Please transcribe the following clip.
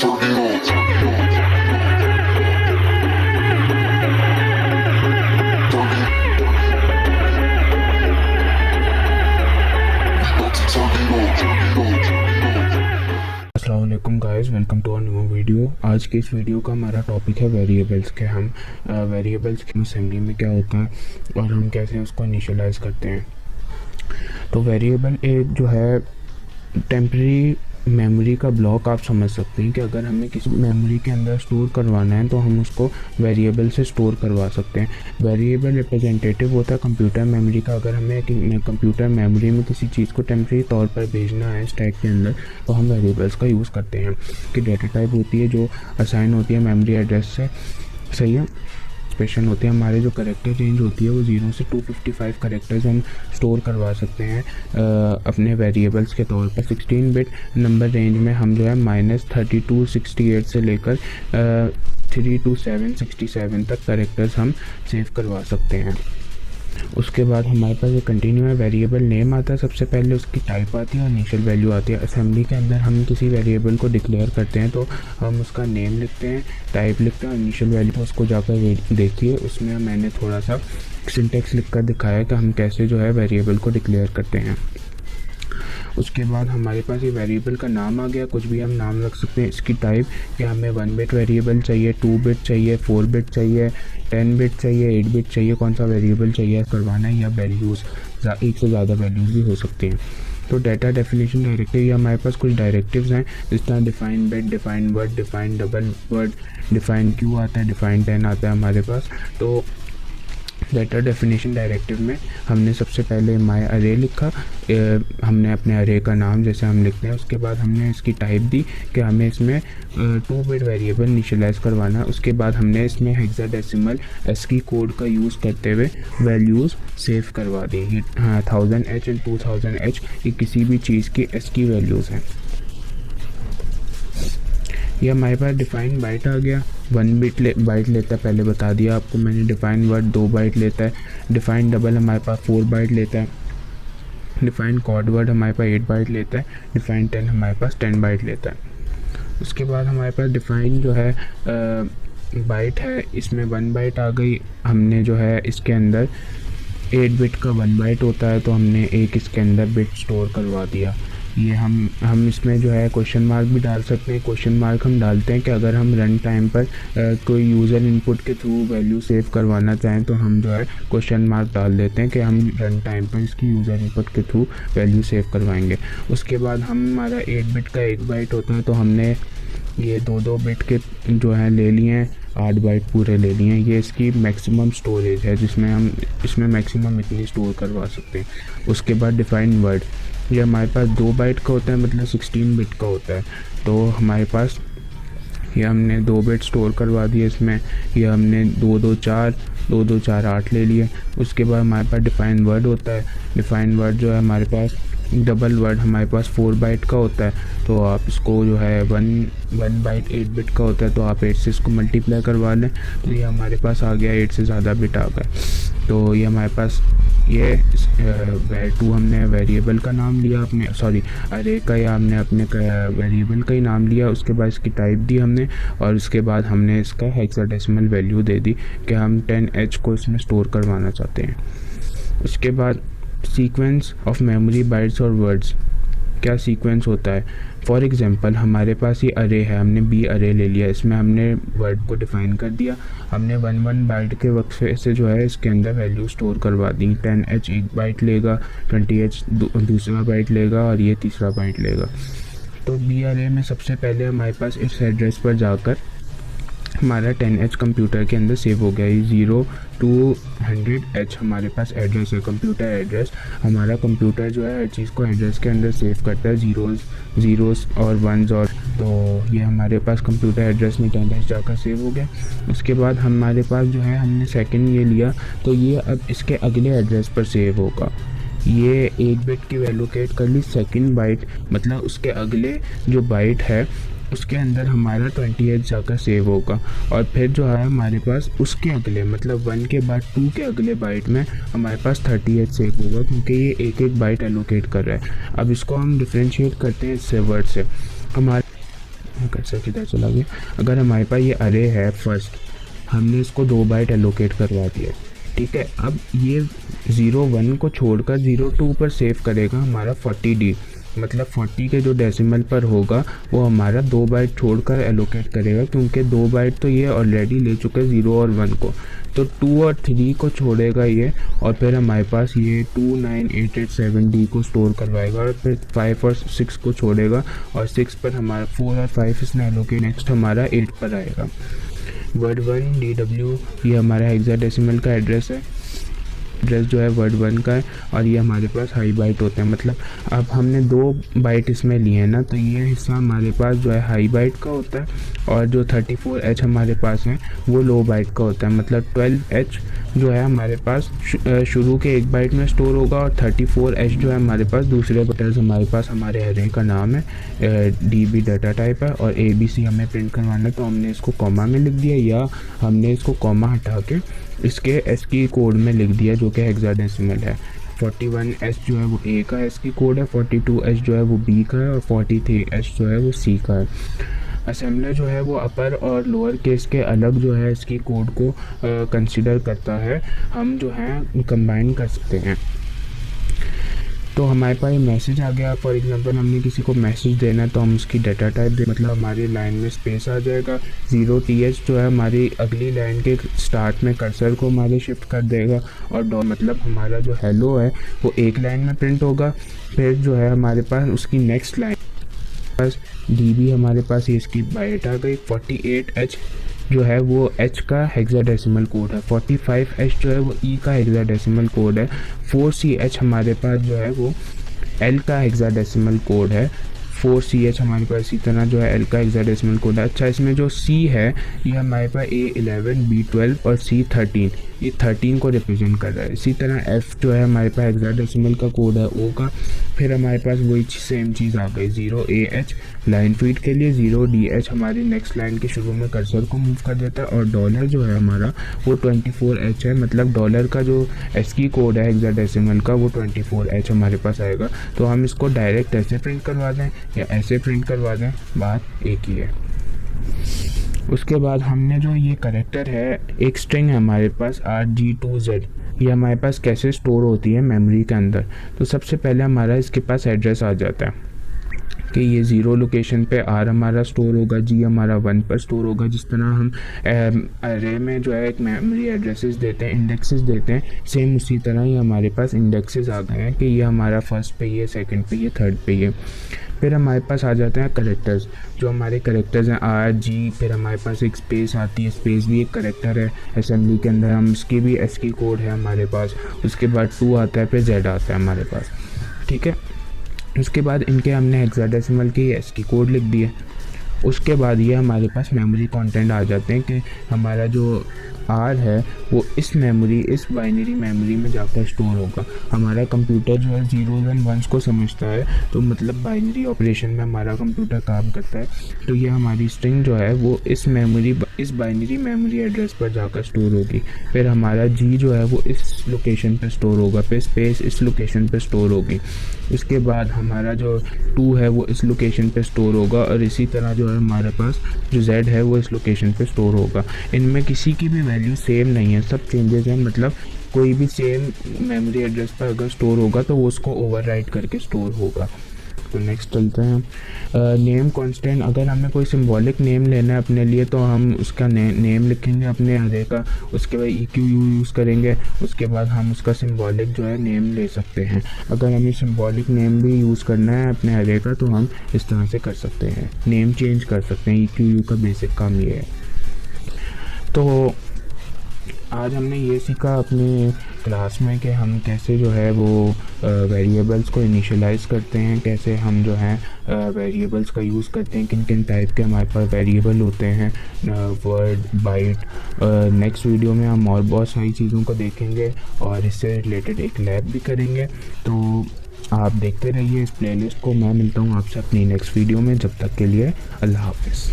अस्सलाम वालेकुम guys, welcome to a new video. आज के इस वीडियो का हमारा टॉपिक है वेरिएबल्स के। हम वेरिएबल्स की असेंबली में क्या होता है और हम कैसे उसको इनिशियलाइज करते हैं। तो वेरिएबल एक जो है टेम्परेरी मेमोरी का ब्लॉक आप समझ सकते हैं कि अगर हमें किसी मेमोरी के अंदर स्टोर करवाना है तो हम उसको वेरिएबल से स्टोर करवा सकते हैं। वेरिएबल रिप्रेजेंटेटिव होता है कंप्यूटर मेमोरी का। अगर हमें कंप्यूटर मेमोरी में किसी चीज़ को टेम्परेरी तौर पर भेजना है स्टैक के अंदर तो हम वेरिएबल्स का यूज़ करते हैं कि डेटा टाइप होती है जो असाइन होती है मेमोरी एड्रेस से, सही है। एक्सप्रेशन होते हैं हमारे, जो करेक्टर रेंज होती है वो 0 से 255 करेक्टर्स हम स्टोर करवा सकते हैं अपने वेरिएबल्स के तौर पर। 16 बिट नंबर रेंज में हम जो है -3268 से लेकर 32767 तक करेक्टर्स हम सेव करवा सकते हैं। उसके बाद हमारे पास ये कंटिन्यू है। वेरिएबल नेम आता है सबसे पहले, उसकी टाइप आती है और इनिशियल वैल्यू आती है। असेंबली के अंदर हम किसी वेरिएबल को डिक्लेयर करते हैं तो हम उसका नेम लिखते हैं, टाइप लिखते हैं और इनिशियल वैल्यू। तो उसको जाकर देखिए, उसमें मैंने थोड़ा सा सिंटेक्स लिख कर दिखाया कि हम कैसे जो है वेरिएबल को डिक्लेयर करते हैं। उसके बाद हमारे पास ये वेरिएबल का नाम आ गया, कुछ भी हम नाम रख सकते हैं। इसकी टाइप कि हमें 1 बिट वेरिएबल चाहिए, 2 बिट चाहिए, 4 बिट चाहिए, 10 बिट चाहिए, 8 बिट चाहिए, कौन सा वेरिएबल चाहिए करवाना है, या वैल्यूज़ एक से ज़्यादा वैल्यूज़ भी हो सकती हैं। तो डाटा डेफिनेशन डायरेक्टिव, ये हमारे पास कुछ डायरेक्टिव्स हैं जिस तरह define bit, define word, define double word, define Q आता है, डिफाइन 10 आता है हमारे पास। तो डाटा डेफिनेशन डायरेक्टिव में हमने सबसे पहले माय अरे लिखा, हमने अपने अरे का नाम जैसे हम लिखते हैं। उसके बाद हमने इसकी टाइप दी कि हमें इसमें 2 बिट वेरिएबल इनिशियलाइज करवाना है। उसके बाद हमने इसमें हेक्साडेसिमल ASCII कोड का यूज़ करते हुए वैल्यूज़ सेव करवा दी। 1000H एंड 2000H ये किसी भी चीज़ की ASCII वैल्यूज़ हैं। ये हमारे पास डिफाइन बाइट आ गया, 1 बाइट लेता है, पहले बता दिया आपको मैंने। डिफाइन वर्ड 2 बाइट लेता है। डिफाइन डबल हमारे पास 4 बाइट लेता है। डिफाइन कॉड वर्ड हमारे पास 8 बाइट लेता है। डिफाइन 10 हमारे पास 10 बाइट लेता है। उसके बाद हमारे पास डिफाइन जो है बाइट है, इसमें 1 बाइट आ गई। हमने जो है इसके अंदर 8 बिट का 1 बाइट होता है तो हमने एक इसके अंदर बिट स्टोर करवा दिया। ये हम इसमें जो है क्वेश्चन मार्क भी डाल सकते हैं। क्वेश्चन मार्क हम डालते हैं कि अगर हम रन टाइम पर कोई यूज़र इनपुट के थ्रू वैल्यू सेव करवाना चाहें तो हम जो है क्वेश्चन मार्क डाल देते हैं कि हम रन टाइम पर इसकी यूज़र इनपुट के थ्रू वैल्यू सेव करवाएंगे। उसके बाद हमारा 8 बिट का 1 बाइट होता है तो हमने ये 2 बिट के जो है ले लिए हैं, 8 बाइट पूरे ले लिए हैं। ये इसकी मैक्सिमम स्टोरेज है जिसमें हम इसमें मैक्सिमम इतनी स्टोर करवा सकते हैं। उसके बाद डिफाइन वर्ड, ये हमारे पास 2 बाइट का होता है, मतलब 16 बिट का होता है। तो हमारे पास ये हमने 2 बिट स्टोर करवा दिए इसमें। ये हमने 224 8 ले लिए। उसके बाद हमारे पास डिफाइन वर्ड होता है। डिफाइन वर्ड जो है हमारे पास डबल वर्ड हमारे पास 4 बाइट का होता है। तो आप इसको जो है 1 बाइट 8 बिट का होता है तो आप 8 से इसको मल्टीप्लाई करवा लें तो ये हमारे पास आ गया, 8 से ज़्यादा बिट आ गया। तो ये हमारे पास ये var2 हमने वेरिएबल का नाम लिया अपने, सॉरी अरे का, या हमने अपने वेरिएबल का ही नाम लिया। उसके बाद इसकी टाइप दी हमने और उसके बाद हमने इसका हेक्साडेसिमल वैल्यू दे दी कि हम 10H को इसमें स्टोर करवाना चाहते हैं। उसके बाद सीक्वेंस ऑफ मेमोरी बाइट्स और वर्ड्स, क्या सीक्वेंस होता है। फॉर एग्जांपल हमारे पास ये अरे है, हमने बी अरे ले लिया, इसमें हमने वर्ड को डिफ़ाइन कर दिया। हमने 1 बाइट के वक्फे से जो है इसके अंदर वैल्यू स्टोर करवा दी। 10H 1 बाइट लेगा, 20H दूसरा बाइट लेगा और ये तीसरा बाइट लेगा। तो बी अरे में सबसे पहले हमारे पास इस एड्रेस पर जाकर हमारा 10H कंप्यूटर के अंदर सेव हो गया। ये 0 to 100H हमारे पास एड्रेस है, कंप्यूटर एड्रेस। हमारा कंप्यूटर जो है हर चीज़ को एड्रेस के अंदर सेव करता है, ज़ीरोज़ और वंस। और तो ये हमारे पास कंप्यूटर एड्रेस में 10H जाकर सेव हो गया। उसके बाद हमारे पास जो है हमने सेकंड ये लिया तो ये अब इसके अगले एड्रेस पर सेव होगा। ये 1 बिट की एलोकेट कर ली, सेकंड बाइट मतलब उसके अगले जो बाइट है उसके अंदर हमारा 20H जाकर सेव होगा। और फिर जो है हमारे पास उसके अगले मतलब 1 के बाद 2 के अगले बाइट में हमारे पास 30H सेव होगा, क्योंकि ये एक बाइट एलोकेट कर रहा है। अब इसको हम डिफ्रेंशिएट करते हैं इससे वर्ड से। हमारे कर्सर किधर चला गया। अगर हमारे पास ये अरे है फर्स्ट, हमने इसको 2 बाइट एलोकेट करवा दिया, ठीक है। अब ये 01 को छोड़कर 02 पर सेव करेगा हमारा 40D, मतलब 40 के जो डेसिमल पर होगा वो हमारा 2 बाइट छोड़कर एलोकेट करेगा, क्योंकि 2 बाइट तो ये ऑलरेडी ले चुके हैं 0 और 1 को, तो 2 और 3 को छोड़ेगा ये, और फिर हमारे पास ये 29887D को स्टोर करवाएगा, और फिर 5 और 6 को छोड़ेगा, और 6 पर हमारा 4 और 5 इसने एलोकेट, नेक्स्ट हमारा 8 पर आएगा। वर्ड 1 DW ये हमारा हेक्साडेसिमल का एड्रेस है, एड्रेस जो है वर्ड 1 का है, और ये हमारे पास हाई बाइट होते हैं। मतलब अब हमने 2 बाइट इसमें लिए हैं ना, तो ये हिस्सा हमारे पास जो है हाई बाइट का होता है, और जो 34H हमारे पास है वो लो बाइट का होता है। मतलब 12H जो है हमारे पास शुरू के 1 बाइट में स्टोर होगा, और 34H जो है हमारे पास दूसरे बटर्स हमारे पास हमारे एरे का नाम है, DB डाटा टाइप है, और ABC हमें प्रिंट करवाना है, तो हमने इसको कॉमा में लिख दिया, या हमने इसको कॉमा हटा के इसके ASCII कोड में लिख दिया जो कि हेक्साडेसिमल है। 41H जो है वो A का ASCII कोड है, 42H जो है वो B का है, और 43H जो है वो C का है। असेंबलर जो है वो अपर और लोअर केस के अलग जो है इसकी कोड को कंसिडर करता है, हम जो है कंबाइन कर सकते हैं। तो हमारे पास ये मैसेज आ गया, फॉर एग्जांपल हमने किसी को मैसेज देना है तो हम उसकी डाटा टाइप दे, मतलब हमारी लाइन में स्पेस आ जाएगा। 0TH जो है हमारी अगली लाइन के स्टार्ट में कर्सर को हमारे शिफ्ट कर देगा, और मतलब हमारा जो हेलो है वो एक लाइन में प्रिंट होगा। फिर जो है हमारे पास उसकी नेक्स्ट लाइन पास DB हमारे पास ये इसकी बाइट आ गई। 48H जो है वो H का हेक्साडेसिमल कोड है, 45H जो है वो E का हेक्साडेसिमल कोड है, 4CH हमारे पास जो है वो L का हेक्साडेसिमल कोड है, 4CH हमारे पास इसी तरह जो है L का हेक्साडेसिमल कोड है। अच्छा, इसमें जो C है ये हमारे पास A11 B12 और C13 ये 13 को रिप्रेजेंट कर रहा है। इसी तरह F जो है हमारे पास हेक्साडेसिमल का कोड है O का। फिर हमारे पास वही सेम चीज़ आ गई, 0AH लाइन फीड के लिए, 0DH हमारी नेक्स्ट लाइन के शुरू में कर्सर को मूव कर देता है, और डॉलर जो है हमारा वो 24H है, मतलब डॉलर का जो ASCII कोड है हेक्साडेसिमल का वो 24H हमारे पास आएगा। तो हम इसको डायरेक्ट ऐसे प्रिंट करवा दें या ऐसे प्रिंट करवा दें, बात एक ही है। उसके बाद हमने जो ये करेक्टर है, एक स्ट्रिंग है हमारे पास RG2Z, ये हमारे पास कैसे स्टोर होती है मेमोरी के अंदर। तो सबसे पहले हमारा इसके पास एड्रेस आ जाता है कि ये 0 लोकेशन पे R हमारा स्टोर होगा, G हमारा 1 पर स्टोर होगा। जिस तरह हम अरे में जो है एक मेमोरी एड्रेसेस देते हैं, इंडेक्सेस देते हैं, सेम उसी तरह ही हमारे पास इंडेक्सेस आ गए हैं कि ये हमारा फर्स्ट पे ये, सेकंड पे ये, थर्ड पे ये। फिर हमारे पास आ जाते हैं करेक्टर्स, जो हमारे करेक्टर्स हैं R G, फिर हमारे पास एक स्पेस आती है, स्पेस भी एक करेक्टर है असेंबली के अंदर, हम इसकी भी ASCII कोड है हमारे पास। उसके बाद 2 आता है, फिर Z आता है हमारे पास, ठीक है। उसके बाद इनके हमने हेक्साडेसिमल के ASCII कोड लिख दिए। उसके बाद ये हमारे पास मेमोरी कंटेंट आ जाते हैं कि हमारा जो R है वो इस मेमोरी, इस बाइनरी मेमोरी में जाकर स्टोर होगा। हमारा कंप्यूटर जो है 0s and 1s को समझता है, तो मतलब बाइनरी ऑपरेशन में हमारा कंप्यूटर काम करता है। तो ये हमारी स्ट्रिंग जो है वो इस मेमोरी, इस बाइनरी मेमोरी एड्रेस पर जाकर स्टोर होगी। फिर हमारा G जो है वो इस लोकेशन पर स्टोर होगा, फिर स्पेस इस लोकेशन पर स्टोर होगी। उसके बाद हमारा जो 2 है वो इस लोकेशन पे स्टोर होगा, और इसी तरह जो है हमारे पास जो Z है वो इस लोकेशन पे स्टोर होगा। इनमें किसी की भी वैल्यू सेम नहीं है, सब चेंजेस हैं, मतलब कोई भी सेम मेमोरी एड्रेस पर अगर स्टोर होगा तो वो उसको ओवरराइट करके स्टोर होगा। तो नेक्स्ट चलते हैं नेम कांस्टेंट। अगर हमें कोई सिंबॉलिक नेम लेना है अपने लिए तो हम उसका नेम लिखेंगे अपने अरे का, उसके बाद EQU यूज़ करेंगे, उसके बाद हम उसका सिंबॉलिक जो है नेम ले सकते हैं। अगर हमें सिंबॉलिक नेम भी यूज़ करना है अपने अरे का तो हम इस तरह से कर सकते हैं, नेम चेंज कर सकते हैं। EQU का बेसिक काम ये है। तो आज हमने ये सीखा अपने क्लास में कि हम कैसे जो है वो वेरिएबल्स को इनिशियलाइज़ करते हैं, कैसे हम जो है वेरिएबल्स का यूज़ करते हैं, किन किन टाइप के हमारे पास वेरिएबल होते हैं, वर्ड, बाइट। नेक्स्ट वीडियो में हम और बहुत सारी चीज़ों को देखेंगे और इससे रिलेटेड एक लैब भी करेंगे। तो आप देखते रहिए इस प्लेलिस्ट को। मैं मिलता हूँ आपसे अपनी नेक्स्ट वीडियो में, जब तक के लिए अल्लाह हाफ़िज़।